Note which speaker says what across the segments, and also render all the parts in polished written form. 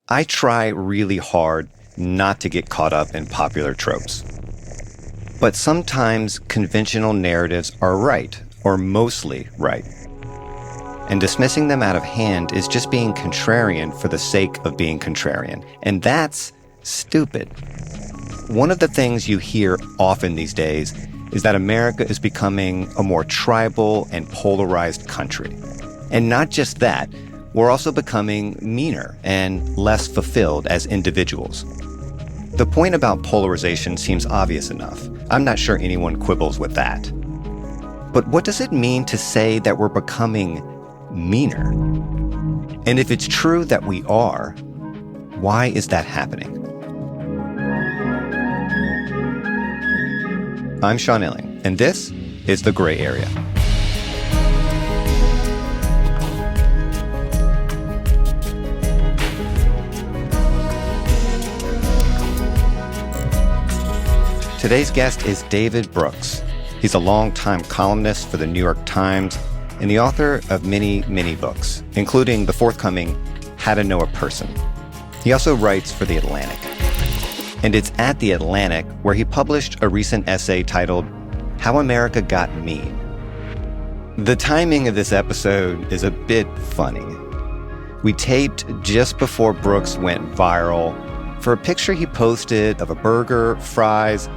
Speaker 1: I try really hard not to get caught up in popular tropes. But sometimes conventional narratives are right, or mostly right. And dismissing them out of hand is just being contrarian for the sake of being contrarian. And that's stupid. One of the things you hear often these days is that America is becoming a more tribal and polarized country. And not just that, we're also becoming meaner and less fulfilled as individuals. The point about polarization seems obvious enough. I'm not sure anyone quibbles with that. But what does it mean to say that we're becoming meaner? And if it's true that we are, why is that happening? I'm Sean Illing, and this is The Gray Area. Today's guest is David Brooks. He's a longtime columnist for the New York Times and the author of many, many books, including the forthcoming How to Know a Person. He also writes for The Atlantic. And it's at The Atlantic where he published a recent essay titled How America Got Mean. The timing of this episode is a bit funny. We taped just before Brooks went viral for a picture he posted of a burger, fries,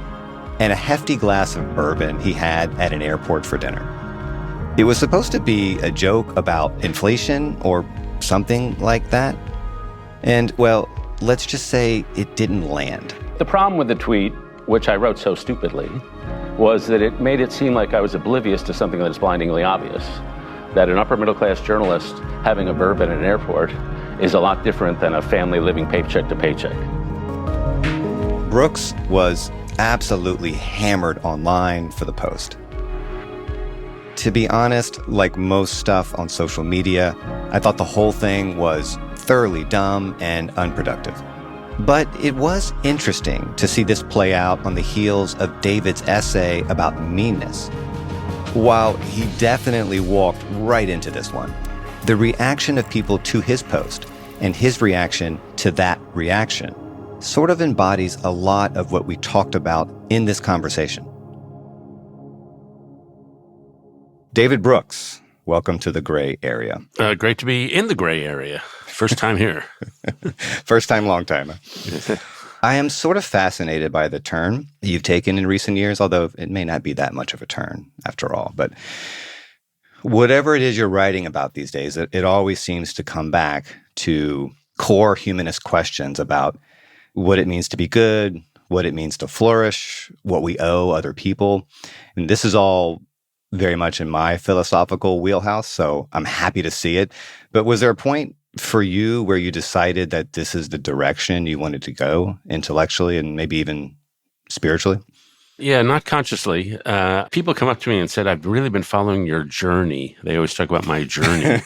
Speaker 1: and a hefty glass of bourbon he had at an airport for dinner. It was supposed to be a joke about inflation or something like that. And, well, let's just say it didn't land.
Speaker 2: The problem with the tweet, which I wrote so stupidly, was that it made it seem like I was oblivious to something that is blindingly obvious. That an upper middle class journalist having a bourbon at an airport is a lot different than a family living paycheck to paycheck.
Speaker 1: Brooks was absolutely hammered online for the post. To be honest, like most stuff on social media, I thought the whole thing was thoroughly dumb and unproductive. But it was interesting to see this play out on the heels of David's essay about meanness. While he definitely walked right into this one, the reaction of people to his post and his reaction to that reaction sort of embodies a lot of what we talked about in this conversation. David Brooks, welcome to The Gray Area.
Speaker 3: Great to be in the gray area. First time here.
Speaker 1: First time, long time. I am sort of fascinated by the turn you've taken in recent years, although it may not be that much of a turn after all. But whatever it is you're writing about these days, it always seems to come back to core humanist questions about what it means to be good, what it means to flourish, what we owe other people. And this is all very much in my philosophical wheelhouse, so I'm happy to see it. But was there a point for you where you decided that this is the direction you wanted to go intellectually and maybe even spiritually?
Speaker 3: Yeah, not consciously. People come up to me and said, I've really been following your journey. They always talk about my journey.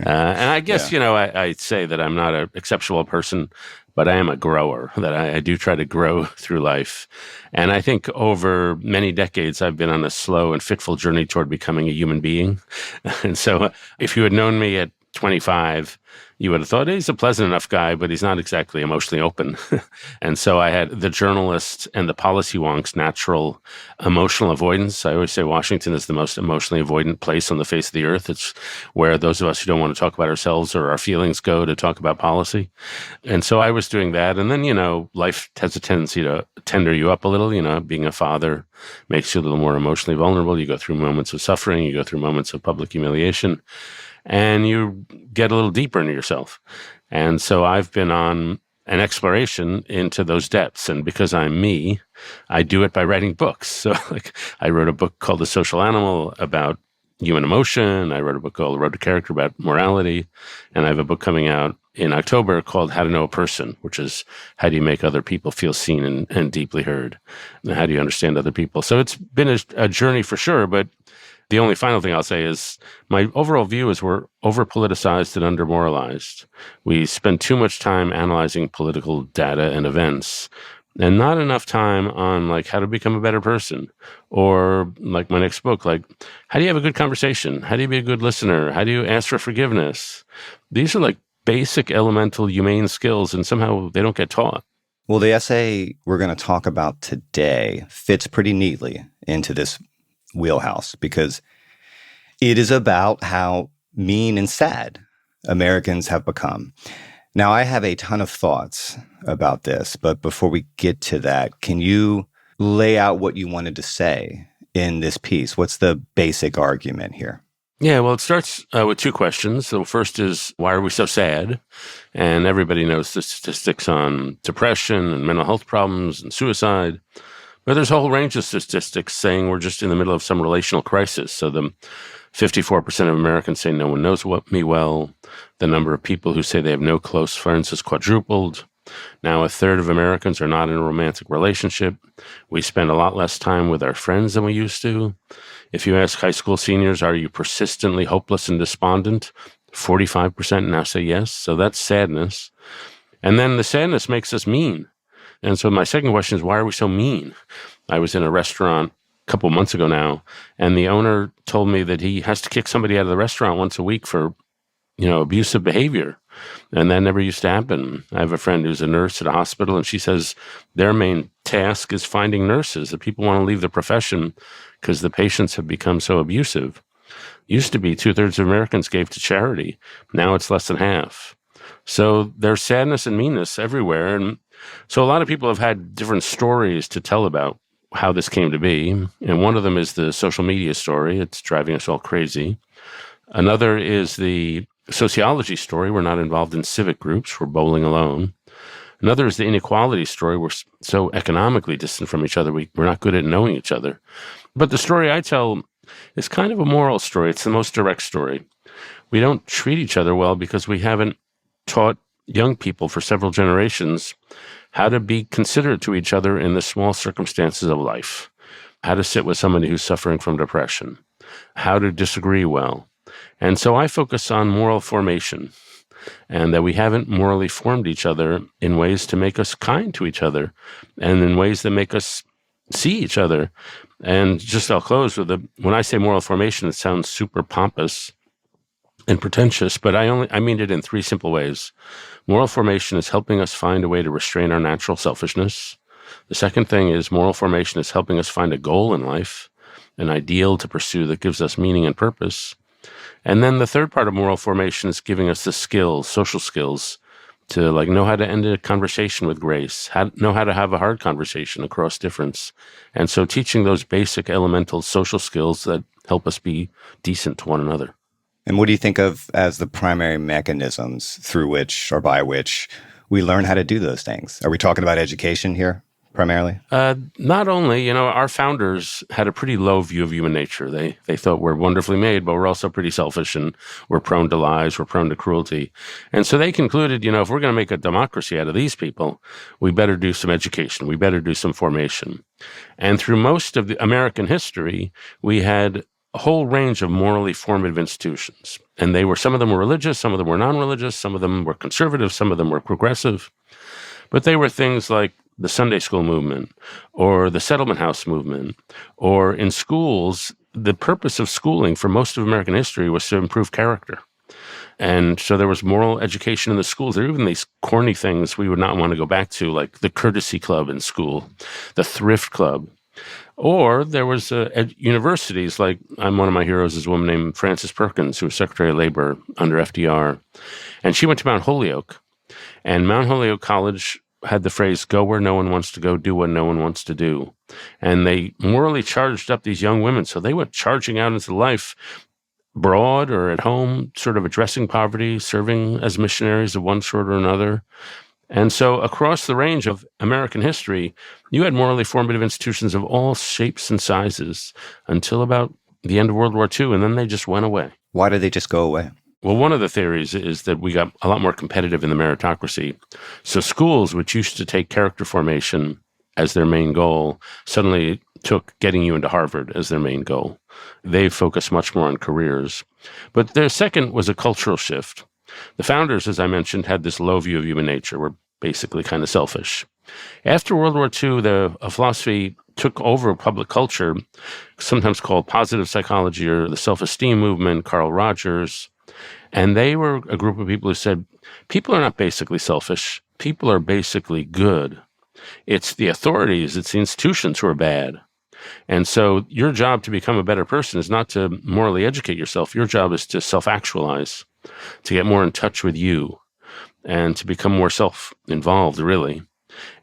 Speaker 3: And I guess, I say that I'm not an exceptional person, but I am a grower, that I do try to grow through life. And I think over many decades, I've been on a slow and fitful journey toward becoming a human being. And so if you had known me at 25, you would have thought he's a pleasant enough guy, but he's not exactly emotionally open. And so I had the journalist and the policy wonk's natural emotional avoidance. I always say Washington is the most emotionally avoidant place on the face of the earth. It's where those of us who don't want to talk about ourselves or our feelings go to talk about policy. And so I was doing that. And then, life has a tendency to tender you up a little. Being a father makes you a little more emotionally vulnerable. You go through moments of suffering. You go through moments of public humiliation. And you get a little deeper into yourself. And so I've been on an exploration into those depths. And because I'm me, I do it by writing books. So I wrote a book called The Social Animal about human emotion. I wrote a book called Road to Character about morality. And I have a book coming out in October called How to Know a Person, which is how do you make other people feel seen and deeply heard? And how do you understand other people? So it's been a journey for sure, but the only final thing I'll say is my overall view is we're over-politicized and under-moralized. We spend too much time analyzing political data and events and not enough time on how to become a better person, or my next book, how do you have a good conversation? How do you be a good listener? How do you ask for forgiveness? These are basic elemental humane skills, and somehow they don't get taught.
Speaker 1: Well, the essay we're going to talk about today fits pretty neatly into this wheelhouse because it is about how mean and sad Americans have become. Now, I have a ton of thoughts about this, but before we get to that, can you lay out what you wanted to say in this piece? What's the basic argument here?
Speaker 3: Yeah, well, it starts with two questions. The first is, why are we so sad? And everybody knows the statistics on depression and mental health problems and suicide. But there's a whole range of statistics saying we're just in the middle of some relational crisis. So the 54% of Americans say no one knows me well. The number of people who say they have no close friends has quadrupled. Now, a third of Americans are not in a romantic relationship. We spend a lot less time with our friends than we used to. If you ask high school seniors, are you persistently hopeless and despondent? 45% now say yes. So that's sadness. And then the sadness makes us mean. And so my second question is, why are we so mean? I was in a restaurant a couple months ago now, and the owner told me that he has to kick somebody out of the restaurant once a week for, abusive behavior. And that never used to happen. I have a friend who's a nurse at a hospital, and she says their main task is finding nurses. That people want to leave the profession because the patients have become so abusive. Used to be 2/3 of Americans gave to charity. Now it's less than half. So there's sadness and meanness everywhere. And so a lot of people have had different stories to tell about how this came to be. And one of them is the social media story. It's driving us all crazy. Another is the sociology story. We're not involved in civic groups. We're bowling alone. Another is the inequality story. We're so economically distant from each other. We're not good at knowing each other. But the story I tell is kind of a moral story. It's the most direct story. We don't treat each other well because we haven't taught young people for several generations how to be considerate to each other in the small circumstances of life, how to sit with somebody who's suffering from depression, how to disagree well. And so I focus on moral formation, and that we haven't morally formed each other in ways to make us kind to each other and in ways that make us see each other. And just I'll close with when I say moral formation, it sounds super pompous and pretentious, but I mean it in three simple ways. Moral formation is helping us find a way to restrain our natural selfishness. The second thing is moral formation is helping us find a goal in life, an ideal to pursue that gives us meaning and purpose. And then the third part of moral formation is giving us the skills, social skills, to know how to end a conversation with grace, know how to have a hard conversation across difference. And so teaching those basic elemental social skills that help us be decent to one another.
Speaker 1: And what do you think of as the primary mechanisms through which or by which we learn how to do those things? Are we talking about education here primarily?
Speaker 3: Not only, our founders had a pretty low view of human nature. They thought we're wonderfully made, but we're also pretty selfish and we're prone to lies, we're prone to cruelty. And so they concluded, if we're going to make a democracy out of these people, we better do some education, we better do some formation. And through most of the American history, we had a whole range of morally formative institutions. And some of them were religious, some of them were non-religious, some of them were conservative, some of them were progressive. But they were things like the Sunday school movement or the settlement house movement, or in schools, the purpose of schooling for most of American history was to improve character. And so there was moral education in the schools. There were even these corny things we would not want to go back to, like the courtesy club in school, the thrift club. Or there was universities, like one of my heroes is a woman named Frances Perkins, who was Secretary of Labor under FDR. And she went to Mount Holyoke. And Mount Holyoke College had the phrase, go where no one wants to go, do what no one wants to do. And they morally charged up these young women. So they went charging out into life, abroad or at home, sort of addressing poverty, serving as missionaries of one sort or another. And so across the range of American history, you had morally formative institutions of all shapes and sizes until about the end of World War II, and then they just went away.
Speaker 1: Why did they just go away?
Speaker 3: Well, one of the theories is that we got a lot more competitive in the meritocracy. So schools, which used to take character formation as their main goal, suddenly took getting you into Harvard as their main goal. They focused much more on careers. But their second was a cultural shift. The founders, as I mentioned, had this low view of human nature. We're basically kind of selfish. After World War II, a philosophy took over public culture, sometimes called positive psychology or the self-esteem movement, Carl Rogers. And they were a group of people who said, people are not basically selfish. People are basically good. It's the authorities, it's the institutions who are bad. And so your job to become a better person is not to morally educate yourself. Your job is to self-actualize, to get more in touch with you, and to become more self-involved, really.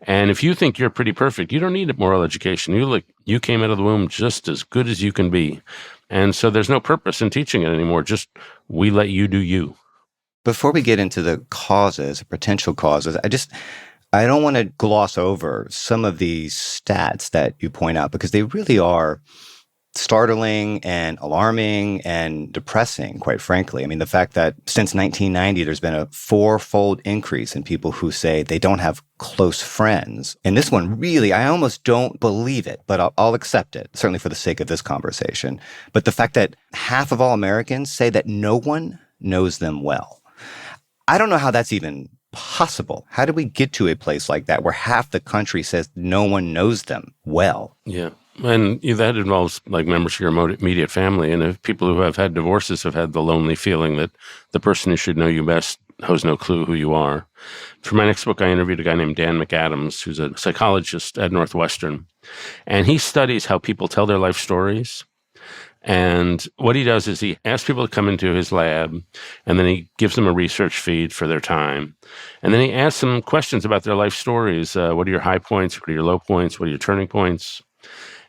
Speaker 3: And if you think you're pretty perfect, you don't need a moral education. You came out of the womb just as good as you can be. And so there's no purpose in teaching it anymore. Just we let you do you.
Speaker 1: Before we get into the causes, potential causes, I don't want to gloss over some of these stats that you point out because they really are startling and alarming and depressing, quite frankly. I mean, the fact that since 1990, there's been a fourfold increase in people who say they don't have close friends. And this one, really, I almost don't believe it, but I'll accept it, certainly for the sake of this conversation. But the fact that half of all Americans say that no one knows them well. I don't know how that's even possible. How do we get to a place like that where half the country says no one knows them well?
Speaker 3: Yeah. And that involves like members of your immediate family. And if people who have had divorces have had the lonely feeling that the person who should know you best has no clue who you are. For my next book, I interviewed a guy named Dan McAdams, who's a psychologist at Northwestern. And he studies how people tell their life stories. And what he does is he asks people to come into his lab, and then he gives them a research feed for their time. And then he asks them questions about their life stories. What are your high points? What are your low points? What are your turning points?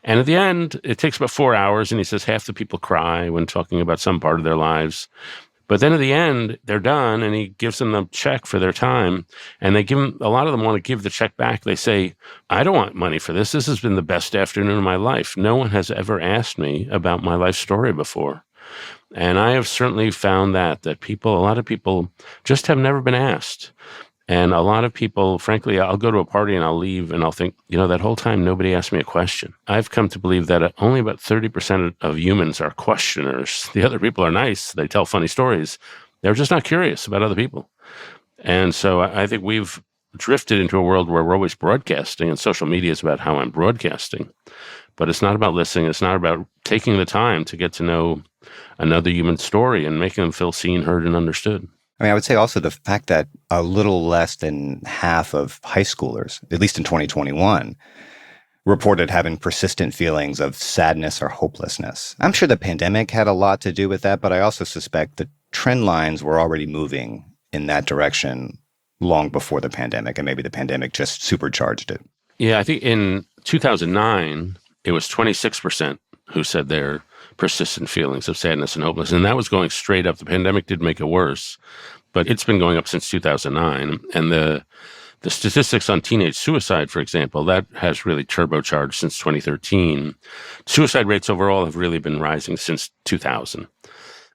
Speaker 3: And at the end, it takes about 4 hours, and he says half the people cry when talking about some part of their lives. But then at the end, they're done, and he gives them the check for their time. And they give him, a lot of them want to give the check back. They say, I don't want money for this. This has been the best afternoon of my life. No one has ever asked me about my life story before. And I have certainly found that a lot of people just have never been asked. And a lot of people, frankly, I'll go to a party and I'll leave and I'll think, that whole time nobody asked me a question. I've come to believe that only about 30% of humans are questioners. The other people are nice. They tell funny stories. They're just not curious about other people. And so I think we've drifted into a world where we're always broadcasting, and social media is about how I'm broadcasting. But it's not about listening. It's not about taking the time to get to know another human story and making them feel seen, heard, and understood.
Speaker 1: I mean, I would say also the fact that a little less than half of high schoolers, at least in 2021, reported having persistent feelings of sadness or hopelessness. I'm sure the pandemic had a lot to do with that, but I also suspect the trend lines were already moving in that direction long before the pandemic, and maybe the pandemic just supercharged it.
Speaker 3: Yeah, I think in 2009, it was 26% who said their persistent feelings of sadness and hopelessness. And that was going straight up. The pandemic did make it worse, but it's been going up since 2009. And the statistics on teenage suicide, for example, that has really turbocharged since 2013. Suicide rates overall have really been rising since 2000.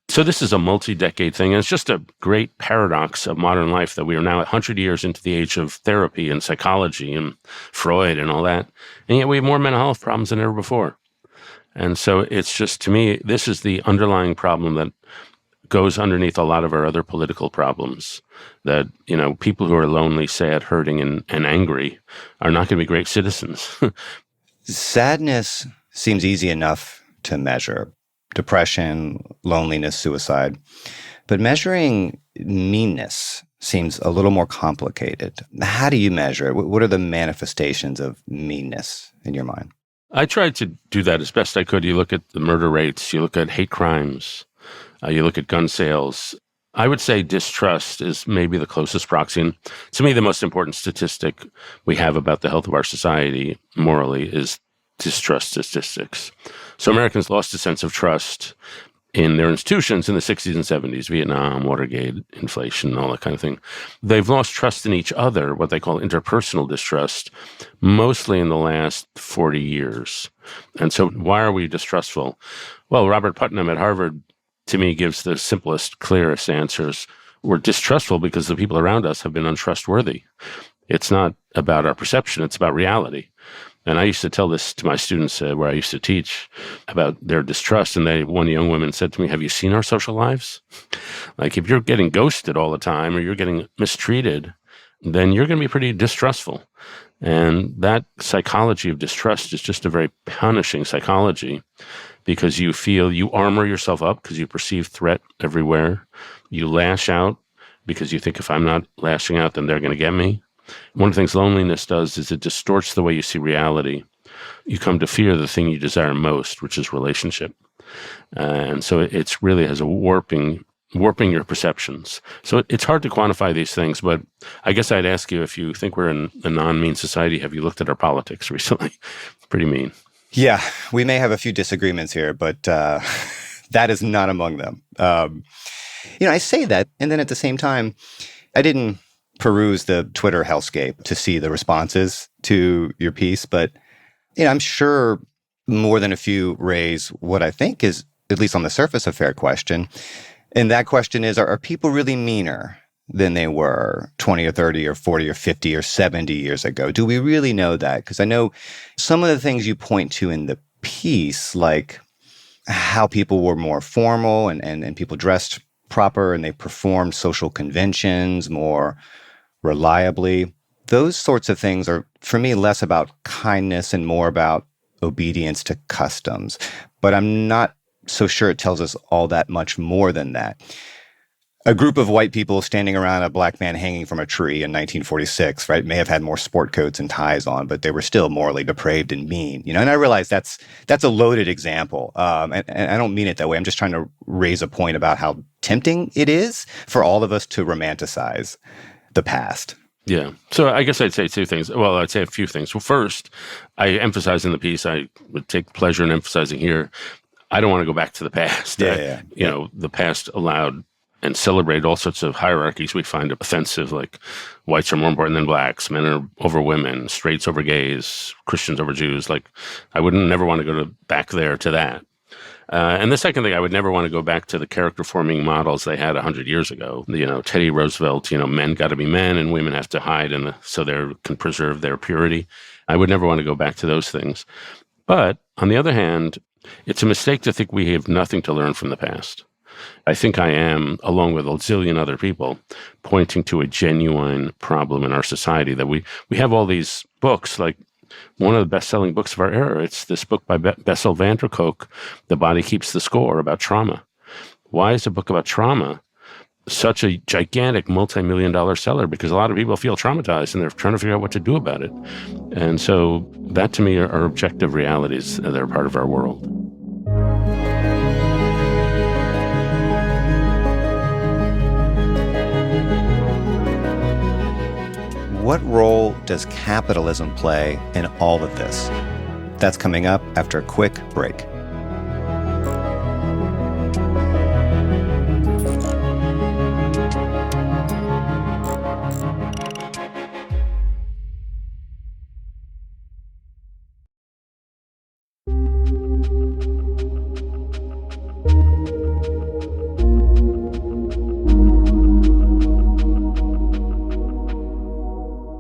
Speaker 3: So this is a multi-decade thing. And it's just a great paradox of modern life that we are now 100 years into the age of therapy and psychology and Freud and all that. And yet we have more mental health problems than ever before. And so it's just, to me, this is the underlying problem that goes underneath a lot of our other political problems, that, people who are lonely, sad, hurting, and angry are not going to be great citizens.
Speaker 1: Sadness seems easy enough to measure. Depression, loneliness, suicide. But measuring meanness seems a little more complicated. How do you measure it? What are the manifestations of meanness in your mind?
Speaker 3: I tried to do that as best I could. You look at the murder rates, you look at hate crimes, you look at gun sales. I would say distrust is maybe the closest proxy. And to me, the most important statistic we have about the health of our society morally is distrust statistics. So Americans lost a sense of trust in their institutions in the 60s and 70s, Vietnam, Watergate, inflation, all that kind of thing. They've lost trust in each other, what they call interpersonal distrust, mostly in the last 40 years. And so why are we distrustful? Well, Robert Putnam at Harvard, to me, gives the simplest, clearest answers. We're distrustful because the people around us have been untrustworthy. It's not about our perception, it's about reality. And I used to tell this to my students where I used to teach about their distrust. And one young woman said to me, have you seen our social lives? Like, if you're getting ghosted all the time or you're getting mistreated, then you're going to be pretty distrustful. And that psychology of distrust is just a very punishing psychology because you feel you armor yourself up because you perceive threat everywhere. You lash out because you think if I'm not lashing out, then they're going to get me. One of the things loneliness does is it distorts the way you see reality. You come to fear the thing you desire most, which is relationship. And so it's really has a warping your perceptions. So it's hard to quantify these things, but I guess I'd ask you, if you think we're in a non-mean society, have you looked at our politics recently? It's pretty mean.
Speaker 1: Yeah, we may have a few disagreements here, but that is not among them. I say that, and then at the same time, I didn't peruse the Twitter hellscape to see the responses to your piece, but I'm sure more than a few raise what I think is, at least on the surface, a fair question. And that question is, are people really meaner than they were 20 or 30 or 40 or 50 or 70 years ago? Do we really know that? Because I know some of the things you point to in the piece, like how people were more formal and people dressed proper and they performed social conventions more reliably. Those sorts of things are, for me, less about kindness and more about obedience to customs. But I'm not so sure it tells us all that much more than that. A group of white people standing around a black man hanging from a tree in 1946, right, may have had more sport coats and ties on, but they were still morally depraved and mean, And I realize that's a loaded example, and I don't mean it that way. I'm just trying to raise a point about how tempting it is for all of us to romanticize the past.
Speaker 3: Yeah. So I guess I'd say two things. Well, I'd say a few things. Well, first, I emphasize in the piece, I would take pleasure in emphasizing here, I don't want to go back to the past. The past allowed and celebrated all sorts of hierarchies we find offensive, like whites are more important than blacks, men are over women, straights over gays, Christians over Jews. Like, I wouldn't never want to go back there to that. And the second thing, I would never want to go back to the character-forming models they had 100 years ago. Teddy Roosevelt, men got to be men and women have to hide so they can preserve their purity. I would never want to go back to those things. But on the other hand, it's a mistake to think we have nothing to learn from the past. I think I am, along with a zillion other people, pointing to a genuine problem in our society that we have all these books, like one of the best-selling books of our era. It's this book by Bessel van der Kolk, The Body Keeps the Score, about trauma. Why is a book about trauma such a gigantic multi-million-dollar seller? Because a lot of people feel traumatized and they're trying to figure out what to do about it. And so that, to me, are objective realities that are part of our world.
Speaker 1: What role does capitalism play in all of this? That's coming up after a quick break.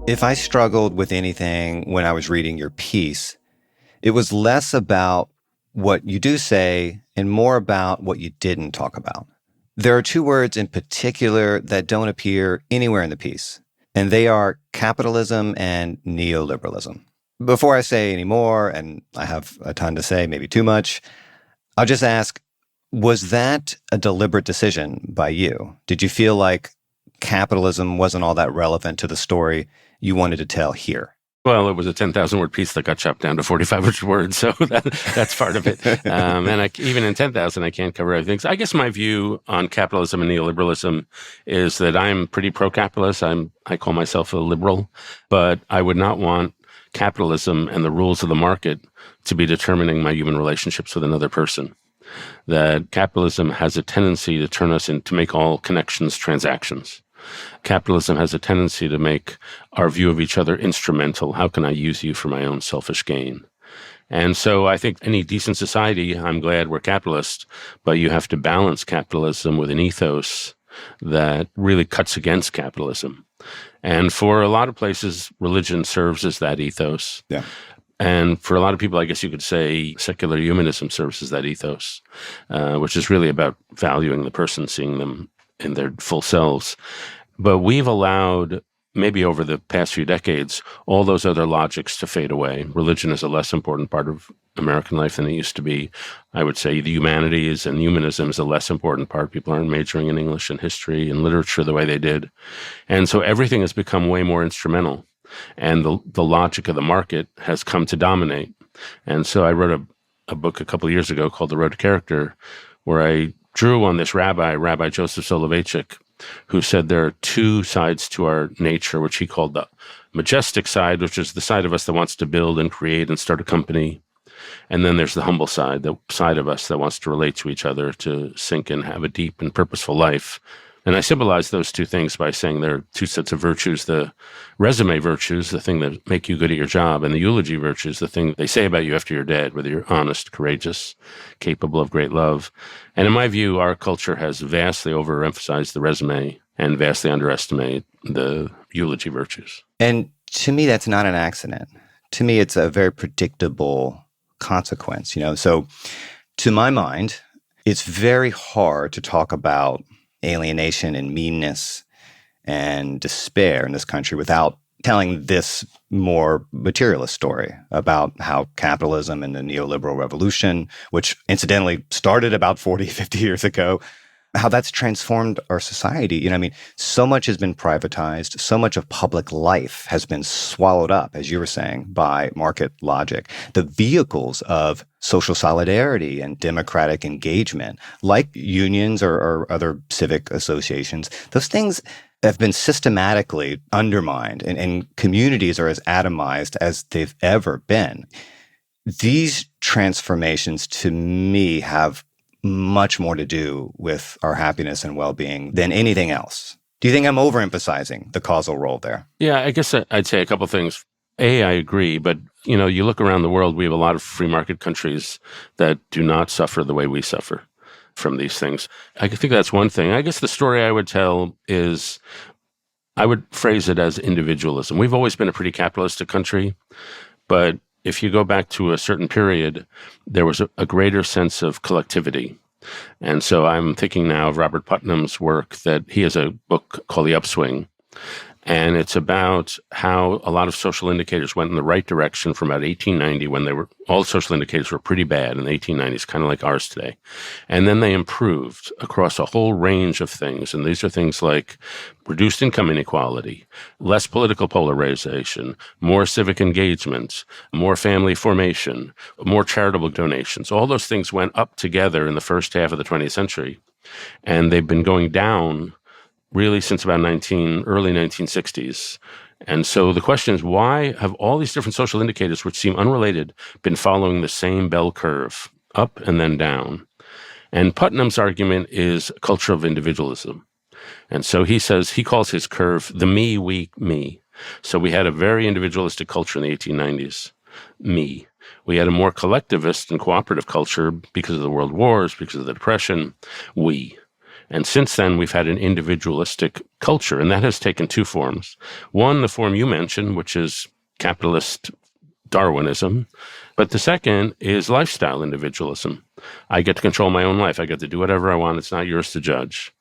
Speaker 1: If I struggled with anything when I was reading your piece, it was less about what you do say and more about what you didn't talk about. There are two words in particular that don't appear anywhere in the piece, and they are capitalism and neoliberalism. Before I say any more, and I have a ton to say, maybe too much, I'll just ask, was that a deliberate decision by you? Did you feel like capitalism wasn't all that relevant to the story you wanted to tell here?
Speaker 3: Well, it was a 10,000-word piece that got chopped down to 4,500 words, so that's part of it. And even in 10,000, I can't cover everything. So I guess my view on capitalism and neoliberalism is that I'm pretty pro-capitalist. I call myself a liberal, but I would not want capitalism and the rules of the market to be determining my human relationships with another person. That capitalism has a tendency to turn us to make all connections transactions. Capitalism has a tendency to make our view of each other instrumental. How can I use you for my own selfish gain? And so I think any decent society, I'm glad we're capitalist, but you have to balance capitalism with an ethos that really cuts against capitalism. And for a lot of places, religion serves as that ethos.
Speaker 1: Yeah.
Speaker 3: And for a lot of people, I guess you could say secular humanism serves as that ethos, which is really about valuing the person, seeing them in their full selves. But we've allowed maybe over the past few decades, all those other logics to fade away. Religion is a less important part of American life than it used to be. I would say the humanities and humanism is a less important part. People aren't majoring in English and history and literature the way they did. And so everything has become way more instrumental. And the logic of the market has come to dominate. And so I wrote a book a couple of years ago called The Road to Character, where I drew on this Rabbi Joseph Soloveitchik, who said there are two sides to our nature, which he called the majestic side, which is the side of us that wants to build and create and start a company. And then there's the humble side, the side of us that wants to relate to each other, to sink and have a deep and purposeful life. And I symbolize those two things by saying there are two sets of virtues: the resume virtues, the thing that make you good at your job, and the eulogy virtues, the thing they say about you after you're dead, whether you're honest, courageous, capable of great love. And in my view, our culture has vastly overemphasized the resume and vastly underestimated the eulogy virtues.
Speaker 1: And to me, that's not an accident. To me, it's a very predictable consequence, So to my mind, it's very hard to talk about alienation and meanness and despair in this country without telling this more materialist story about how capitalism and the neoliberal revolution, which incidentally started about 40, 50 years ago, how that's transformed our society. So much has been privatized. So much of public life has been swallowed up, as you were saying, by market logic. The vehicles of social solidarity and democratic engagement, like unions or other civic associations, those things have been systematically undermined, and communities are as atomized as they've ever been. These transformations, to me, have much more to do with our happiness and well-being than anything else. Do you think I'm overemphasizing the causal role there?
Speaker 3: Yeah, I guess I'd say a couple things. A, I agree, but you look around the world, we have a lot of free market countries that do not suffer the way we suffer from these things. I think that's one thing. I guess the story I would tell is, I would phrase it as individualism. We've always been a pretty capitalistic country, but if you go back to a certain period, there was a greater sense of collectivity. And so I'm thinking now of Robert Putnam's work, that he has a book called The Upswing. And it's about how a lot of social indicators went in the right direction from about 1890, when all social indicators were pretty bad in the 1890s, kind of like ours today. And then they improved across a whole range of things. And these are things like reduced income inequality, less political polarization, more civic engagement, more family formation, more charitable donations. All those things went up together in the first half of the 20th century. And they've been going down really since about early 1960s. And so the question is, why have all these different social indicators, which seem unrelated, been following the same bell curve, up and then down? And Putnam's argument is a culture of individualism. And so he calls his curve the me, we, me. So we had a very individualistic culture in the 1890s, me. We had a more collectivist and cooperative culture because of the world wars, because of the Depression, we. And since then, we've had an individualistic culture, and that has taken two forms. One, the form you mentioned, which is capitalist Darwinism. But the second is lifestyle individualism. I get to control my own life. I get to do whatever I want. It's not yours to judge.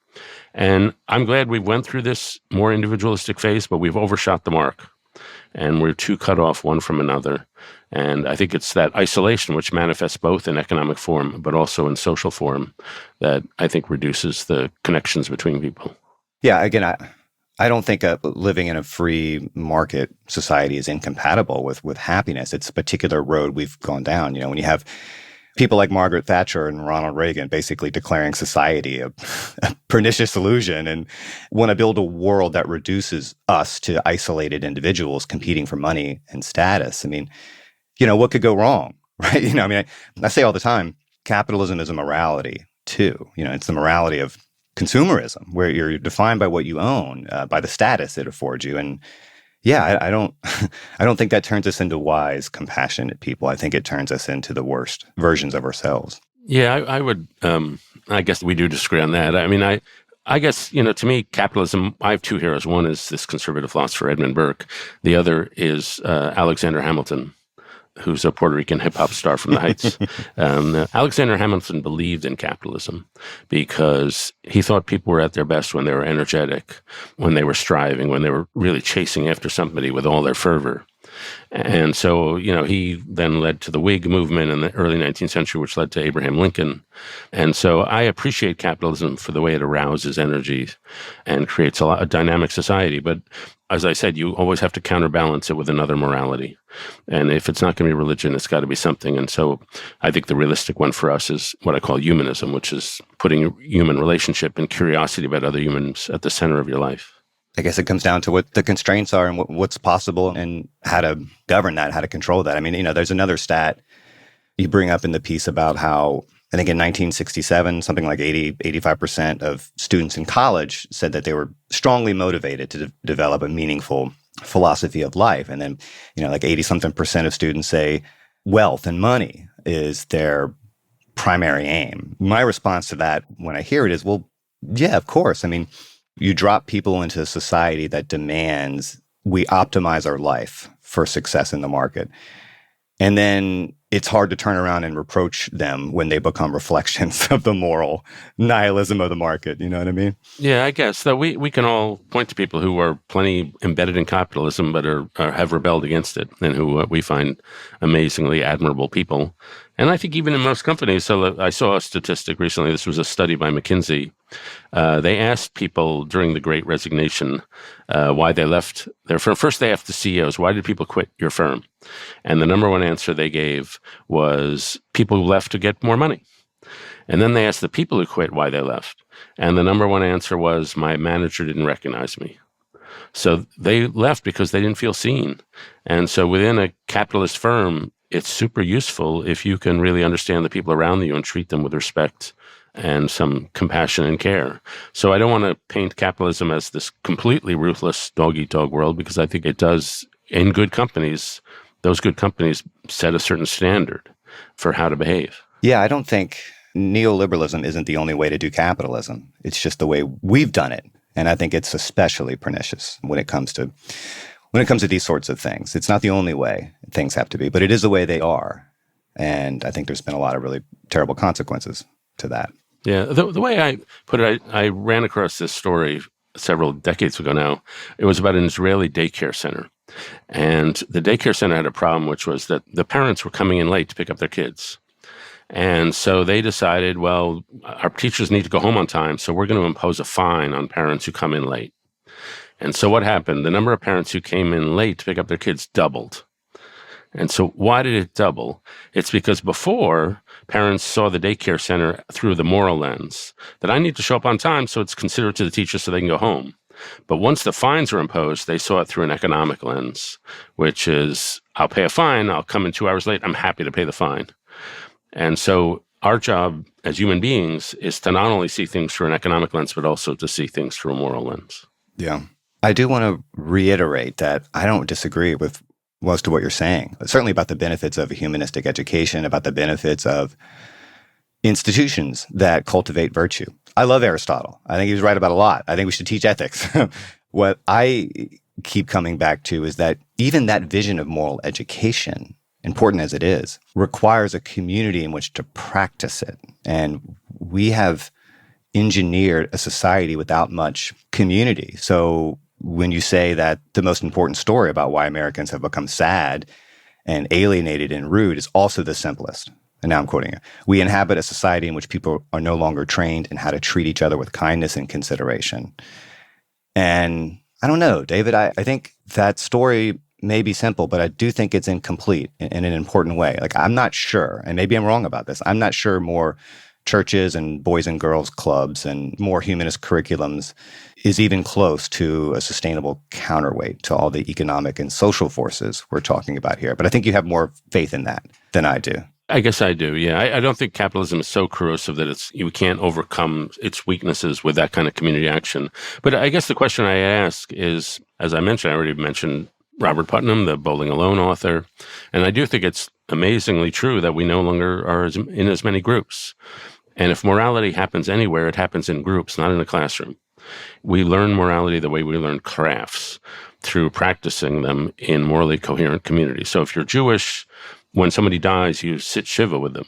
Speaker 3: And I'm glad we went through this more individualistic phase, but we've overshot the mark. And we're too cut off one from another. And I think it's that isolation, which manifests both in economic form, but also in social form, that I think reduces the connections between people.
Speaker 1: Yeah, again, I don't think living in a free market society is incompatible with happiness. It's a particular road we've gone down. When you have people like Margaret Thatcher and Ronald Reagan basically declaring society a pernicious illusion and want to build a world that reduces us to isolated individuals competing for money and status. What could go wrong, right? I say all the time, capitalism is a morality too. It's the morality of consumerism, where you're defined by what you own, by the status it affords you. And yeah, I don't think that turns us into wise, compassionate people. I think it turns us into the worst versions of ourselves.
Speaker 3: Yeah, I would. I guess we do disagree on that. I guess, to me, capitalism, I have two heroes. One is this conservative philosopher, Edmund Burke. The other is Alexander Hamilton, who's a Puerto Rican hip-hop star from the Heights. Alexander Hamilton believed in capitalism because he thought people were at their best when they were energetic, when they were striving, when they were really chasing after somebody with all their fervor. And so, he then led to the Whig movement in the early 19th century, which led to Abraham Lincoln. And so I appreciate capitalism for the way it arouses energy and creates a dynamic society. But as I said, you always have to counterbalance it with another morality. And if it's not going to be religion, it's got to be something. And so I think the realistic one for us is what I call humanism, which is putting human relationship and curiosity about other humans at the center of your life.
Speaker 1: I guess it comes down to what the constraints are and what's possible and how to govern that, how to control that. I mean, there's another stat you bring up in the piece about how, I think in 1967, something like 85% of students in college said that they were strongly motivated to develop a meaningful philosophy of life. And then, like 80-something% of students say wealth and money is their primary aim. My response to that when I hear it is, well, yeah, of course. I mean, you drop people into a society that demands we optimize our life for success in the market. And then it's hard to turn around and reproach them when they become reflections of the moral nihilism of the market. You know what I mean?
Speaker 3: Yeah, I guess that we can all point to people who are plenty embedded in capitalism but have rebelled against it and who we find amazingly admirable people. And I think even in most companies, so I saw a statistic recently, this was a study by McKinsey. They asked people during the Great Resignation why they left their firm. First, they asked the CEOs, why did people quit your firm? And the number one answer they gave was people who left to get more money. And then they asked the people who quit why they left. And the number one answer was, my manager didn't recognize me. So they left because they didn't feel seen. And so within a capitalist firm, it's super useful if you can really understand the people around you and treat them with respect and some compassion and care. So I don't want to paint capitalism as this completely ruthless dog-eat-dog world, because I think it does, in good companies, those good companies set a certain standard for how to behave.
Speaker 1: Yeah, I don't think neoliberalism isn't the only way to do capitalism. It's just the way we've done it. And I think it's especially pernicious when it comes to these sorts of things. It's not the only way things have to be, but it is the way they are. And I think there's been a lot of really terrible consequences to that.
Speaker 3: Yeah, the way I put it, I ran across this story several decades ago now. It was about an Israeli daycare center. And the daycare center had a problem, which was that the parents were coming in late to pick up their kids. And so they decided, well, our teachers need to go home on time, so we're going to impose a fine on parents who come in late. And so what happened? The number of parents who came in late to pick up their kids doubled. And so why did it double? It's because before, parents saw the daycare center through the moral lens, that I need to show up on time so it's considerate to the teacher so they can go home. But once the fines were imposed, they saw it through an economic lens, which is, I'll pay a fine, I'll come in 2 hours late, I'm happy to pay the fine. And so our job as human beings is to not only see things through an economic lens, but also to see things through a moral lens.
Speaker 1: Yeah. I do want to reiterate that I don't disagree with most of what you're saying, certainly about the benefits of a humanistic education, about the benefits of institutions that cultivate virtue. I love Aristotle. I think he was right about a lot. I think we should teach ethics. What I keep coming back to is that even that vision of moral education, important as it is, requires a community in which to practice it. And we have engineered a society without much community. So when you say that the most important story about why Americans have become sad and alienated and rude is also the simplest. And now I'm quoting you. We inhabit a society in which people are no longer trained in how to treat each other with kindness and consideration. And I don't know, David, I think that story may be simple, but I do think it's incomplete in an important way. Like, I'm not sure, and maybe I'm wrong about this, I'm not sure more churches and boys and girls clubs and more humanist curriculums is even close to a sustainable counterweight to all the economic and social forces we're talking about here. But I think you have more faith in that than I do.
Speaker 3: I guess I do, yeah. I don't think capitalism is so corrosive that you can't overcome its weaknesses with that kind of community action. But I guess the question I ask is, as I mentioned, I already mentioned Robert Putnam, the Bowling Alone author, and I do think it's amazingly true that we no longer are in as many groups. And if morality happens anywhere, it happens in groups, not in a classroom. We learn morality the way we learn crafts, through practicing them in morally coherent communities. So if you're Jewish, when somebody dies, you sit Shiva with them.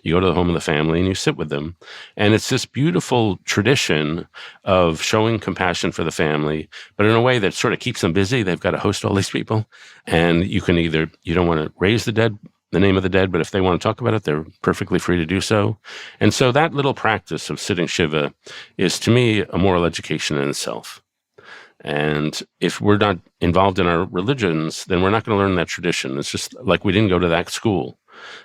Speaker 3: You go to the home of the family and you sit with them. And it's this beautiful tradition of showing compassion for the family, but in a way that sort of keeps them busy. They've got to host all these people. And you can either, you don't want to raise the name of the dead, but if they want to talk about it, they're perfectly free to do so. And so that little practice of sitting Shiva is, to me, a moral education in itself. And if we're not involved in our religions, then we're not going to learn that tradition. It's just like we didn't go to that school.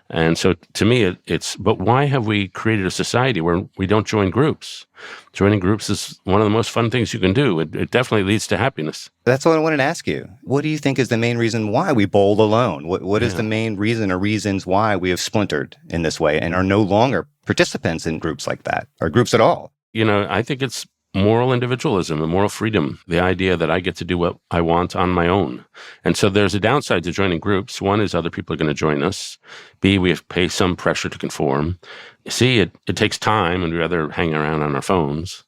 Speaker 3: And so to me, but why have we created a society where we don't join groups? Joining groups is one of the most fun things you can do. It definitely leads to happiness.
Speaker 1: That's what I wanted to ask you. What do you think is the main reason why we bowl alone? What is the main reason or reasons why we have splintered in this way and are no longer participants in groups like that, or groups at all?
Speaker 3: I think it's moral individualism and moral freedom, the idea that I get to do what I want on my own. And so there's a downside to joining groups. One is other people are going to join us. B, we have to pay some pressure to conform. C, it takes time and we'd rather hang around on our phones.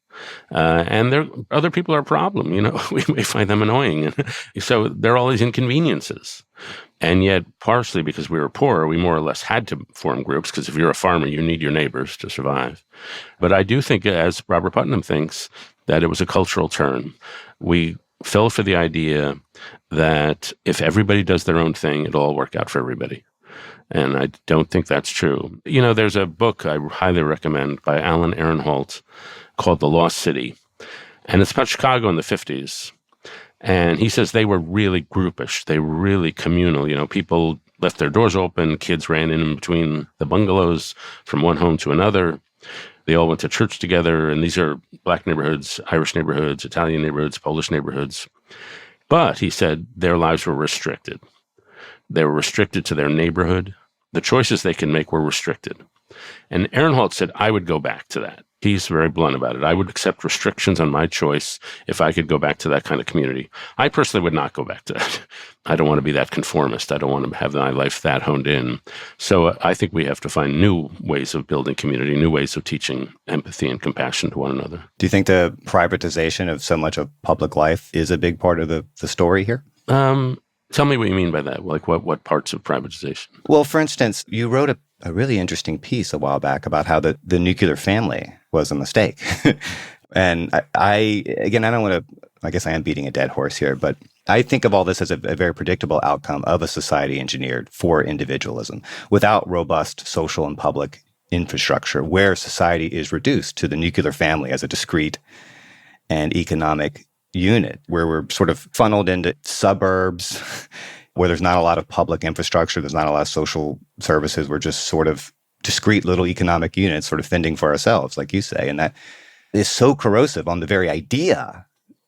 Speaker 3: And other people are a problem. We find them annoying. And so there are all these inconveniences. And yet, partially because we were poor, we more or less had to form groups, because if you're a farmer, you need your neighbors to survive. But I do think, as Robert Putnam thinks, that it was a cultural turn. We fell for the idea that if everybody does their own thing, it'll all work out for everybody. And I don't think that's true. There's a book I highly recommend by Alan Ehrenholt called The Lost City. And it's about Chicago in the 50s. And he says they were really groupish. They were really communal. People left their doors open. Kids ran in between the bungalows from one home to another. They all went to church together. And these are Black neighborhoods, Irish neighborhoods, Italian neighborhoods, Polish neighborhoods. But he said their lives were restricted. They were restricted to their neighborhood. The choices they can make were restricted. And Ehrenholt said, I would go back to that. He's very blunt about it. I would accept restrictions on my choice if I could go back to that kind of community. I personally would not go back to that. I don't want to be that conformist. I don't want to have my life that honed in. So I think we have to find new ways of building community, new ways of teaching empathy and compassion to one another.
Speaker 1: Do you think the privatization of so much of public life is a big part of the story here?
Speaker 3: Tell me what you mean by that. Like what parts of privatization?
Speaker 1: Well, for instance, you wrote a really interesting piece a while back about how the nuclear family was a mistake. And I don't want to, I guess I am beating a dead horse here, but I think of all this as a very predictable outcome of a society engineered for individualism without robust social and public infrastructure, where society is reduced to the nuclear family as a discrete and economic unit, where we're sort of funneled into suburbs where there's not a lot of public infrastructure, there's not a lot of social services. We're just sort of discrete little economic units sort of fending for ourselves, like you say. And that is so corrosive on the very idea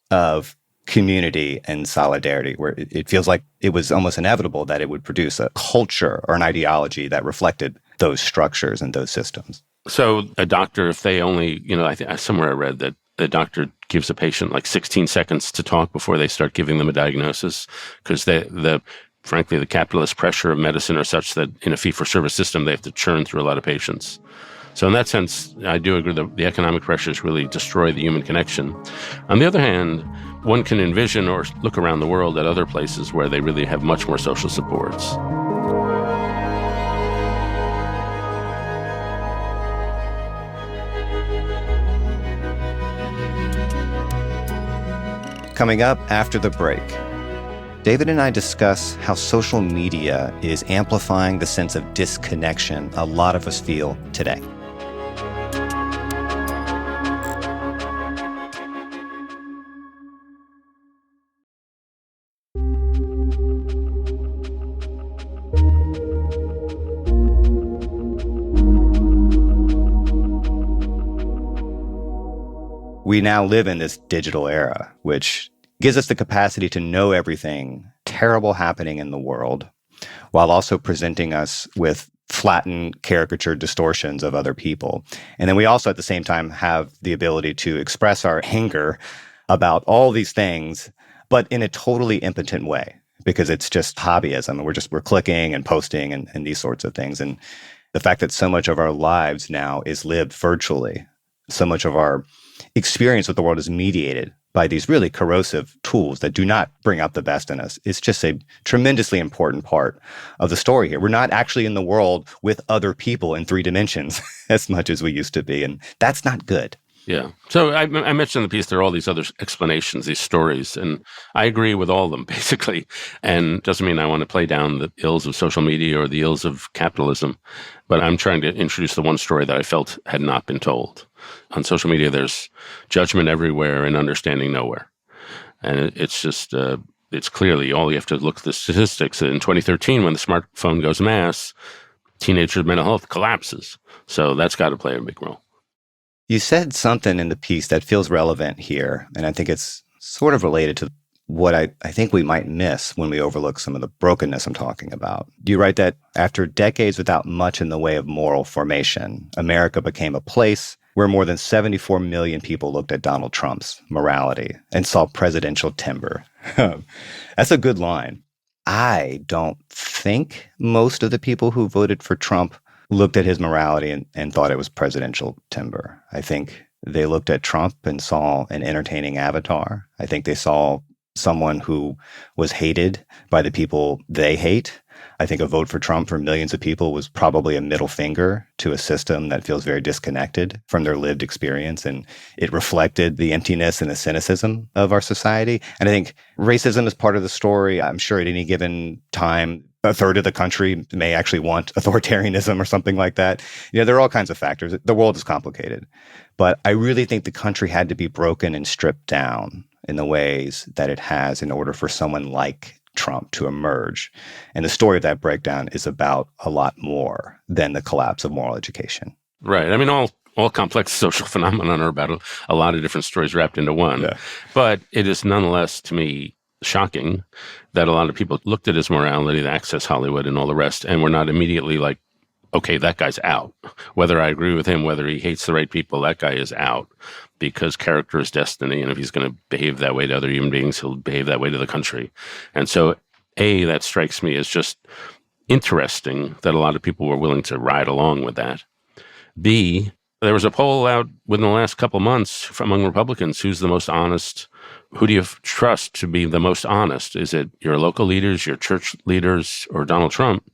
Speaker 1: of community and solidarity, where it feels like it was almost inevitable that it would produce a culture or an ideology that reflected those structures and those systems.
Speaker 3: So a doctor, if they only, somewhere I read that the doctor gives a patient like 16 seconds to talk before they start giving them a diagnosis, because frankly, the capitalist pressure of medicine are such that in a fee-for-service system, they have to churn through a lot of patients. So in that sense, I do agree that the economic pressures really destroy the human connection. On the other hand, one can envision or look around the world at other places where they really have much more social supports.
Speaker 1: Coming up after the break, David and I discuss how social media is amplifying the sense of disconnection a lot of us feel today. We now live in this digital era, which gives us the capacity to know everything terrible happening in the world, while also presenting us with flattened caricature distortions of other people. And then we also at the same time have the ability to express our anger about all these things, but in a totally impotent way, because it's just hobbyism. And we're clicking and posting and these sorts of things. And the fact that so much of our lives now is lived virtually, so much of our experience with the world is mediated by these really corrosive tools that do not bring out the best in us. It's just a tremendously important part of the story here. We're not actually in the world with other people in 3 dimensions as much as we used to be, and that's not good.
Speaker 3: Yeah. So I mentioned in the piece there are all these other explanations, these stories, and I agree with all of them, basically. And doesn't mean I want to play down the ills of social media or the ills of capitalism, but I'm trying to introduce the one story that I felt had not been told. On social media, there's judgment everywhere and understanding nowhere. And it's just, it's clearly, all you have to look at the statistics. In 2013, when the smartphone goes mass, teenagers' mental health collapses. So that's got to play a big role.
Speaker 1: You said something in the piece that feels relevant here, and I think it's sort of related to what I think we might miss when we overlook some of the brokenness I'm talking about. You write that after decades without much in the way of moral formation, America became a place where more than 74 million people looked at Donald Trump's morality and saw presidential timber. That's a good line. I don't think most of the people who voted for Trump looked at his morality and thought it was presidential timber. I think they looked at Trump and saw an entertaining avatar. I think they saw someone who was hated by the people they hate. I think a vote for Trump for millions of people was probably a middle finger to a system that feels very disconnected from their lived experience. And it reflected the emptiness and the cynicism of our society. And I think racism is part of the story. I'm sure at any given time, a third of the country may actually want authoritarianism or something like that. There are all kinds of factors. The world is complicated. But I really think the country had to be broken and stripped down in the ways that it has in order for someone like Trump to emerge. And the story of that breakdown is about a lot more than the collapse of moral education.
Speaker 3: Right. I mean, all complex social phenomena are about a lot of different stories wrapped into one. Yeah. But it is nonetheless, to me, shocking that a lot of people looked at his morality, the Access Hollywood and all the rest, and were not immediately like, okay, that guy's out. Whether I agree with him, whether he hates the right people, that guy is out because character is destiny. And if he's going to behave that way to other human beings, he'll behave that way to the country. And so, A, that strikes me as just interesting that a lot of people were willing to ride along with that. B, there was a poll out within the last couple of months among Republicans, who's the most honest. Who do you trust to be the most honest? Is it your local leaders, your church leaders, or Donald Trump?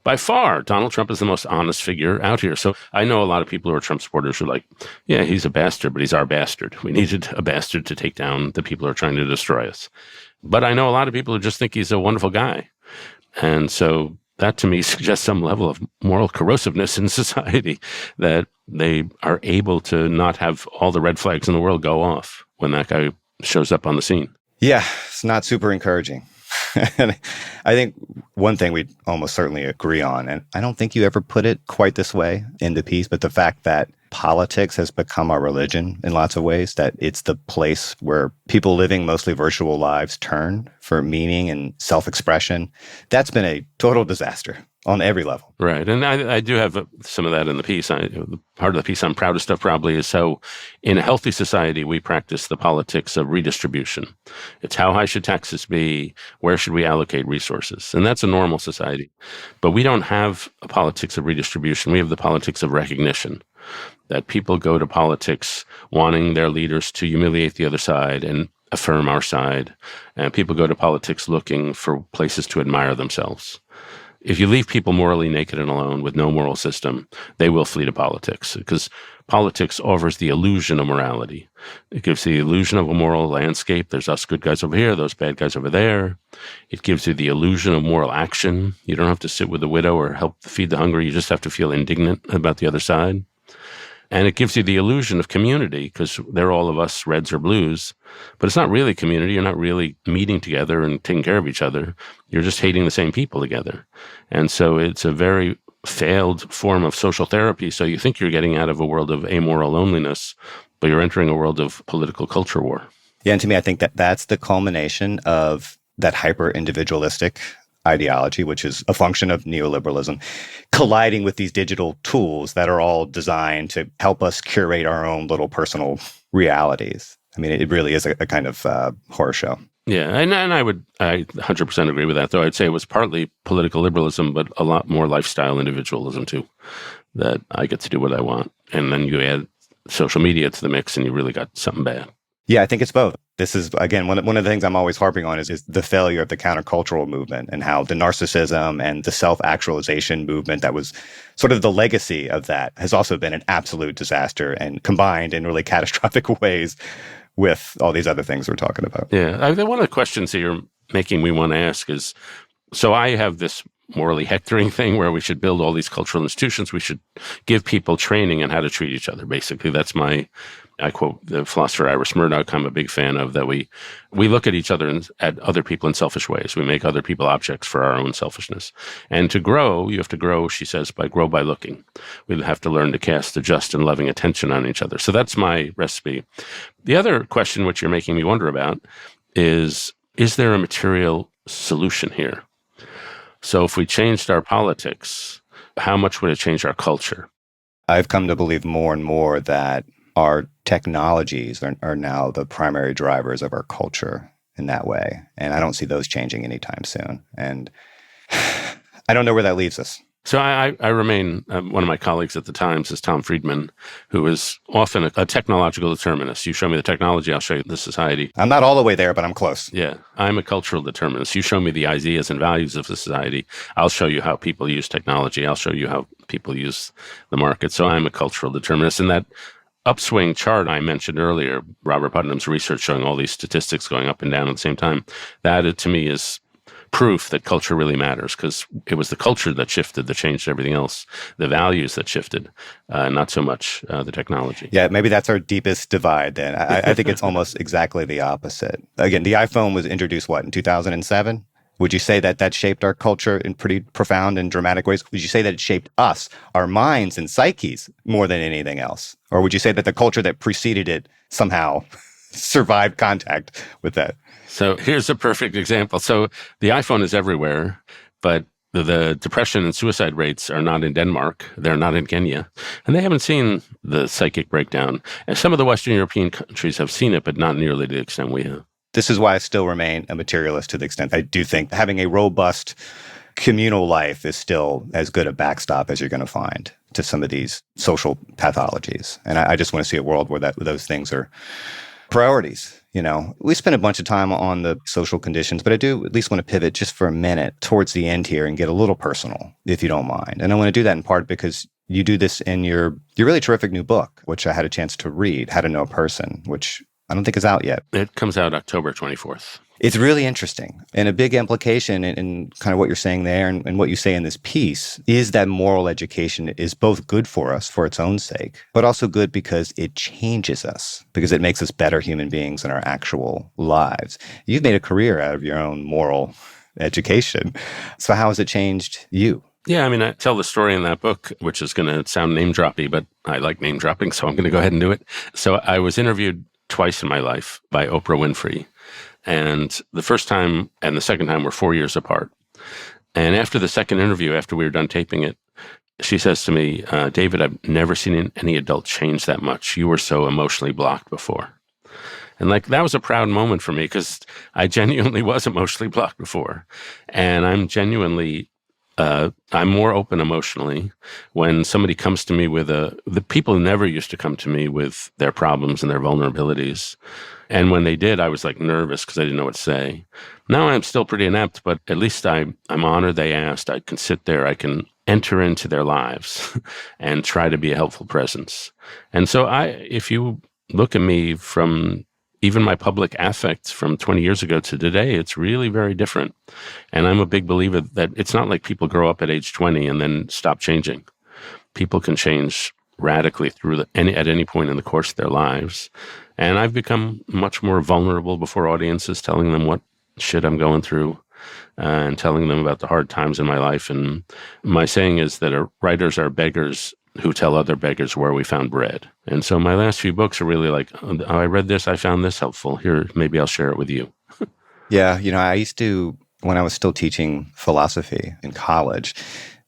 Speaker 3: By far, Donald Trump is the most honest figure out here. So I know a lot of people who are Trump supporters who are like, yeah, he's a bastard, but he's our bastard. We needed a bastard to take down the people who are trying to destroy us. But I know a lot of people who just think he's a wonderful guy. And so that to me suggests some level of moral corrosiveness in society, that they are able to not have all the red flags in the world go off when that guy shows up on the scene.
Speaker 1: Yeah, it's not super encouraging. And I think one thing we'd almost certainly agree on, and I don't think you ever put it quite this way in the piece, but the fact that politics has become our religion in lots of ways, that it's the place where people living mostly virtual lives turn for meaning and self-expression, that's been a total disaster on every level.
Speaker 3: Right. And I do have some of that in the piece. Part of the piece I'm proudest of probably is how in a healthy society we practice the politics of redistribution. It's how high should taxes be? Where should we allocate resources? And that's a normal society. But we don't have a politics of redistribution. We have the politics of recognition, that people go to politics wanting their leaders to humiliate the other side and affirm our side. And people go to politics looking for places to admire themselves. If you leave people morally naked and alone with no moral system, they will flee to politics, because politics offers the illusion of morality. It gives the illusion of a moral landscape. There's us good guys over here, those bad guys over there. It gives you the illusion of moral action. You don't have to sit with the widow or help feed the hungry. You just have to feel indignant about the other side. And it gives you the illusion of community, because they're all of us, reds or blues. But it's not really community. You're not really meeting together and taking care of each other. You're just hating the same people together. And so it's a very failed form of social therapy. So you think you're getting out of a world of amoral loneliness, but you're entering a world of political culture war.
Speaker 1: Yeah, and to me, I think that that's the culmination of that hyper-individualistic ideology, which is a function of neoliberalism, colliding with these digital tools that are all designed to help us curate our own little personal realities. I mean, it really is a kind of horror show.
Speaker 3: Yeah, and I 100% agree with that, though I'd say it was partly political liberalism, but a lot more lifestyle individualism too, that I get to do what I want. And then you add social media to the mix and you really got something bad.
Speaker 1: Yeah, I think it's both. This is, again, one of the things I'm always harping on is the failure of the countercultural movement and how the narcissism and the self-actualization movement that was sort of the legacy of that has also been an absolute disaster and combined in really catastrophic ways with all these other things we're talking about.
Speaker 3: Yeah. One of the questions that you're making me want to ask is, so I have this morally hectoring thing where we should build all these cultural institutions. We should give people training on how to treat each other. Basically, that's I quote the philosopher Iris Murdoch, I'm a big fan of, that we look at each other and at other people in selfish ways. We make other people objects for our own selfishness. And to grow, you have to grow, she says, grow by looking. We have to learn to cast a just and loving attention on each other. So that's my recipe. The other question, which you're making me wonder about, is there a material solution here? So if we changed our politics, how much would it change our culture?
Speaker 1: I've come to believe more and more that our technologies are now the primary drivers of our culture in that way. And I don't see those changing anytime soon. And I don't know where that leaves us.
Speaker 3: So I remain, one of my colleagues at the Times is Tom Friedman, who is often a technological determinist. You show me the technology, I'll show you the society.
Speaker 1: I'm not all the way there, but I'm close.
Speaker 3: Yeah, I'm a cultural determinist. You show me the ideas and values of the society, I'll show you how people use technology. I'll show you how people use the market. So I'm a cultural determinist. And that upswing chart I mentioned earlier, Robert Putnam's research showing all these statistics going up and down at the same time, that to me is proof that culture really matters, because it was the culture that shifted, that changed everything else, the values that shifted, not so much the technology.
Speaker 1: Yeah, maybe that's our deepest divide then. I think it's almost exactly the opposite. Again, the iPhone was introduced, in 2007? Would you say that shaped our culture in pretty profound and dramatic ways? Would you say that it shaped us, our minds and psyches, more than anything else? Or would you say that the culture that preceded it somehow survived contact with that?
Speaker 3: So here's a perfect example. So the iPhone is everywhere, but the depression and suicide rates are not in Denmark. They're not in Kenya. And they haven't seen the psychic breakdown. And some of the Western European countries have seen it, but not nearly to the extent we have.
Speaker 1: This is why I still remain a materialist to the extent I do think having a robust communal life is still as good a backstop as you're going to find to some of these social pathologies. And I just want to see a world where those things are priorities. We spent a bunch of time on the social conditions, but I do at least want to pivot just for a minute towards the end here and get a little personal, if you don't mind. And I want to do that in part because you do this in your really terrific new book, which I had a chance to read, How to Know a Person, which I don't think is out yet.
Speaker 3: It comes out October 24th.
Speaker 1: It's really interesting. And a big implication in kind of what you're saying there and what you say in this piece is that moral education is both good for us for its own sake, but also good because it changes us, because it makes us better human beings in our actual lives. You've made a career out of your own moral education. So how has it changed you?
Speaker 3: Yeah, I tell the story in that book, which is going to sound name-droppy, but I like name-dropping, so I'm going to go ahead and do it. So I was interviewed twice in my life by Oprah Winfrey. And the first time and the second time were 4 years apart. And after the second interview, after we were done taping it, she says to me, David, I've never seen any adult change that much. You were so emotionally blocked before. And that was a proud moment for me because I genuinely was emotionally blocked before. And I'm genuinely, I'm more open emotionally when somebody comes to me with the people who never used to come to me with their problems and their vulnerabilities. And when they did, I was nervous because I didn't know what to say. Now I'm still pretty inept, but at least I'm honored they asked. I can sit there, I can enter into their lives and try to be a helpful presence. And so if you look at me from even my public affect from 20 years ago to today, it's really very different. And I'm a big believer that it's not like people grow up at age 20 and then stop changing. People can change radically at any point in the course of their lives. And I've become much more vulnerable before audiences, telling them what shit I'm going through and telling them about the hard times in my life. And my saying is that writers are beggars who tell other beggars where we found bread. And so my last few books are really I read this, I found this helpful. Here, maybe I'll share it with you.
Speaker 1: Yeah, I used to, when I was still teaching philosophy in college,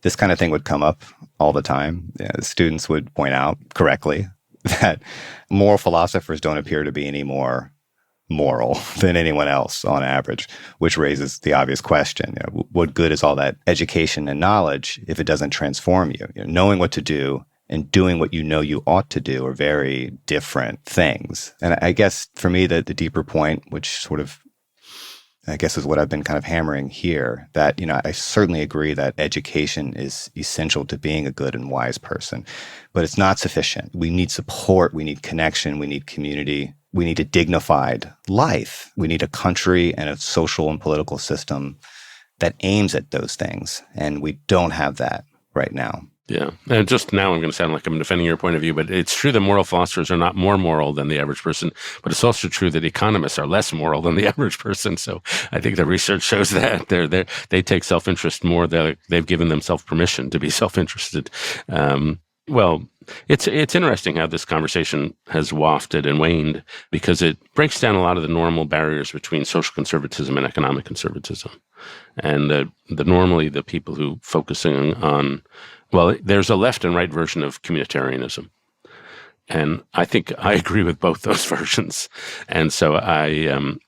Speaker 1: this kind of thing would come up all the time. Students would point out correctly that moral philosophers don't appear to be any more moral than anyone else on average, which raises the obvious question, what good is all that education and knowledge if it doesn't transform you? Knowing what to do and doing what you know you ought to do are very different things. And I guess for me, the deeper point, which sort of, I guess, is what I've been kind of hammering here, that, I certainly agree that education is essential to being a good and wise person, but it's not sufficient. We need support. We need connection. We need community. We need a dignified life. We need a country and a social and political system that aims at those things. And we don't have that right now.
Speaker 3: Yeah. And just now I'm going to sound like I'm defending your point of view, but it's true that moral philosophers are not more moral than the average person, but it's also true that economists are less moral than the average person. So I think the research shows that they take self-interest more. They've given themselves permission to be self-interested. Well, it's interesting how this conversation has wafted and waned, because it breaks down a lot of the normal barriers between social conservatism and economic conservatism. And normally the people who focusing on, well, there's a left and right version of communitarianism. And I think I agree with both those versions. And so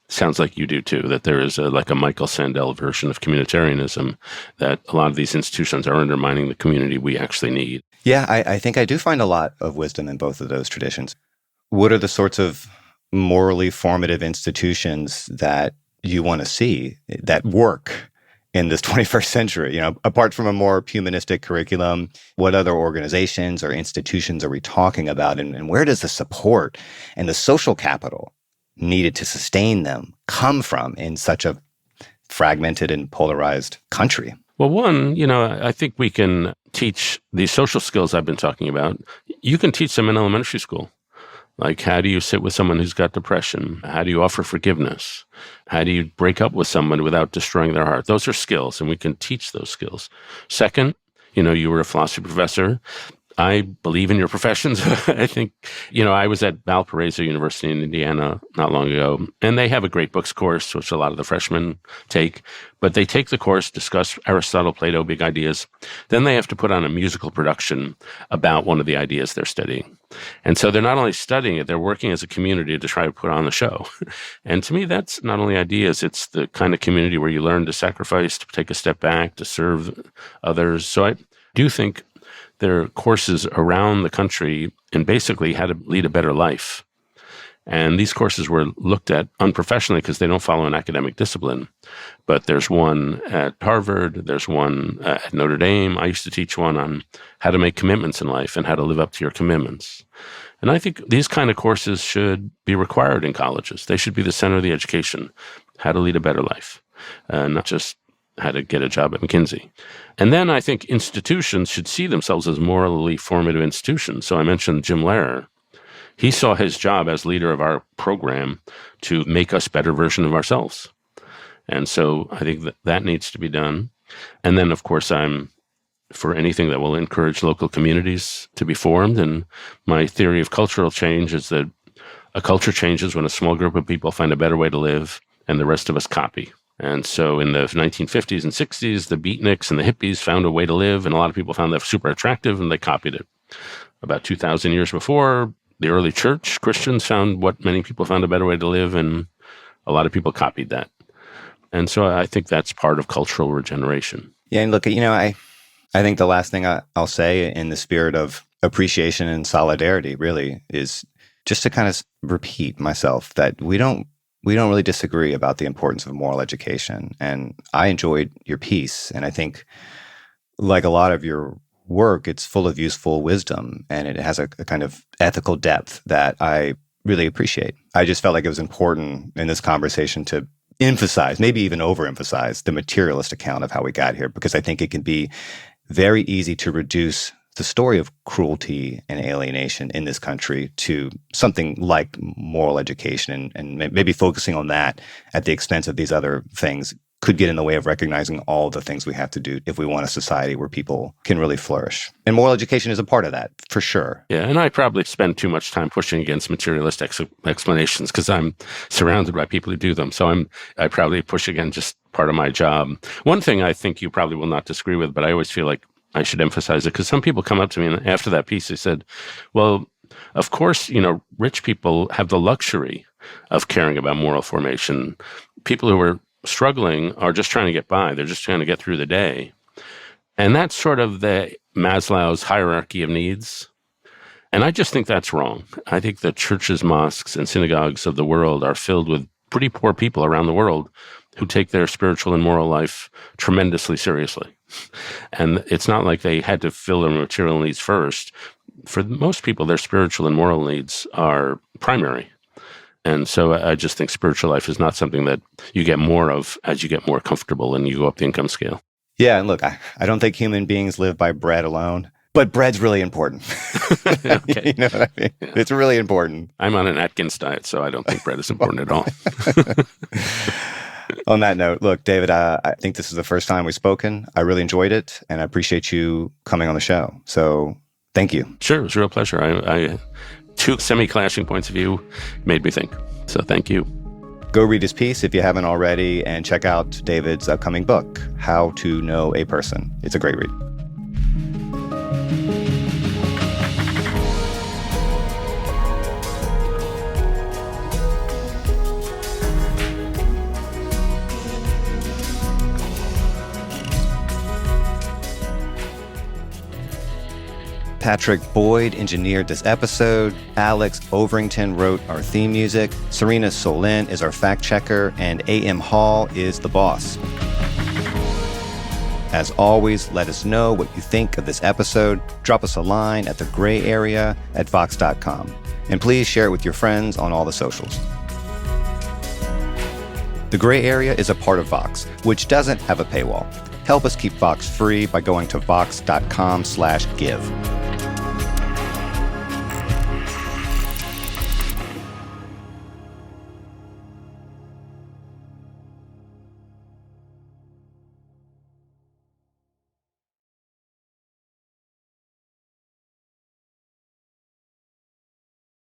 Speaker 3: sounds like you do too, that there is like a Michael Sandel version of communitarianism, that a lot of these institutions are undermining the community we actually need.
Speaker 1: Yeah, I think I do find a lot of wisdom in both of those traditions. What are the sorts of morally formative institutions that you want to see that work in this 21st century? Apart from a more humanistic curriculum, what other organizations or institutions are we talking about? And where does the support and the social capital needed to sustain them come from in such a fragmented and polarized country?
Speaker 3: Well, one, I think we can teach these social skills I've been talking about. You can teach them in elementary school. Like, how do you sit with someone who's got depression? How do you offer forgiveness? How do you break up with someone without destroying their heart? Those are skills, and we can teach those skills. Second, you were a philosophy professor. I believe in your professions. I think, I was at Valparaiso University in Indiana not long ago, and they have a great books course, which a lot of the freshmen take. But they take the course, discuss Aristotle, Plato, big ideas. Then they have to put on a musical production about one of the ideas they're studying. And so they're not only studying it, they're working as a community to try to put on the show. And to me, that's not only ideas, it's the kind of community where you learn to sacrifice, to take a step back, to serve others. So I do think there are courses around the country in basically how to lead a better life. And these courses were looked at unprofessionally because they don't follow an academic discipline. But there's one at Harvard, there's one at Notre Dame. I used to teach one on how to make commitments in life and how to live up to your commitments. And I think these kind of courses should be required in colleges. They should be the center of the education, how to lead a better life, not just how to get a job at McKinsey. And then I think institutions should see themselves as morally formative institutions. So I mentioned Jim Lehrer. He saw his job as leader of our program to make us better version of ourselves. And so I think that needs to be done. And then, of course, I'm for anything that will encourage local communities to be formed. And my theory of cultural change is that a culture changes when a small group of people find a better way to live and the rest of us copy. And so in the 1950s and 60s, the beatniks and the hippies found a way to live, and a lot of people found that super attractive, and they copied it. About 2,000 years before, the early church, Christians found what many people found a better way to live, and a lot of people copied that. And so I think that's part of cultural regeneration.
Speaker 1: Yeah, and look, I think the last thing I'll say in the spirit of appreciation and solidarity really is just to kind of repeat myself that we don't really disagree about the importance of moral education. And I enjoyed your piece. And I think, like a lot of your work, it's full of useful wisdom, and it has a kind of ethical depth that I really appreciate. I just felt like it was important in this conversation to emphasize, maybe even overemphasize, the materialist account of how we got here, because I think it can be very easy to reduce the story of cruelty and alienation in this country to something like moral education, and maybe focusing on that at the expense of these other things could get in the way of recognizing all the things we have to do if we want a society where people can really flourish. And moral education is a part of that, for sure.
Speaker 3: Yeah, and I probably spend too much time pushing against materialist explanations because I'm surrounded by people who do them. So I probably push against just part of my job. One thing I think you probably will not disagree with, but I always feel like I should emphasize it, because some people come up to me and after that piece, they said, well, of course, rich people have the luxury of caring about moral formation. People who are struggling are just trying to get by. They're just trying to get through the day. And that's sort of the Maslow's hierarchy of needs. And I just think that's wrong. I think the churches, mosques, and synagogues of the world are filled with pretty poor people around the world who take their spiritual and moral life tremendously seriously. And it's not like they had to fill their material needs first. For most people, their spiritual and moral needs are primary. And so I just think spiritual life is not something that you get more of as you get more comfortable and you go up the income scale.
Speaker 1: Yeah, and look, I don't think human beings live by bread alone, but bread's really important.
Speaker 3: Okay.
Speaker 1: You know what I mean?
Speaker 3: Yeah.
Speaker 1: It's really important.
Speaker 3: I'm on an Atkins diet, so I don't think bread is important at all.
Speaker 1: On that note, look, David, I think this is the first time we've spoken. I really enjoyed it, and I appreciate you coming on the show. So thank you.
Speaker 3: Sure, it was a real pleasure. I two semi-clashing points of view made me think. So thank you.
Speaker 1: Go read his piece if you haven't already, and check out David's upcoming book, How to Know a Person. It's a great read. Patrick Boyd engineered this episode. Alex Overington wrote our theme music. Serena Solin is our fact checker, and A.M. Hall is the boss. As always, let us know what you think of this episode. Drop us a line at thegrayarea@vox.com. And please share it with your friends on all the socials. The Gray Area is a part of Vox, which doesn't have a paywall. Help us keep Vox free by going to vox.com/give.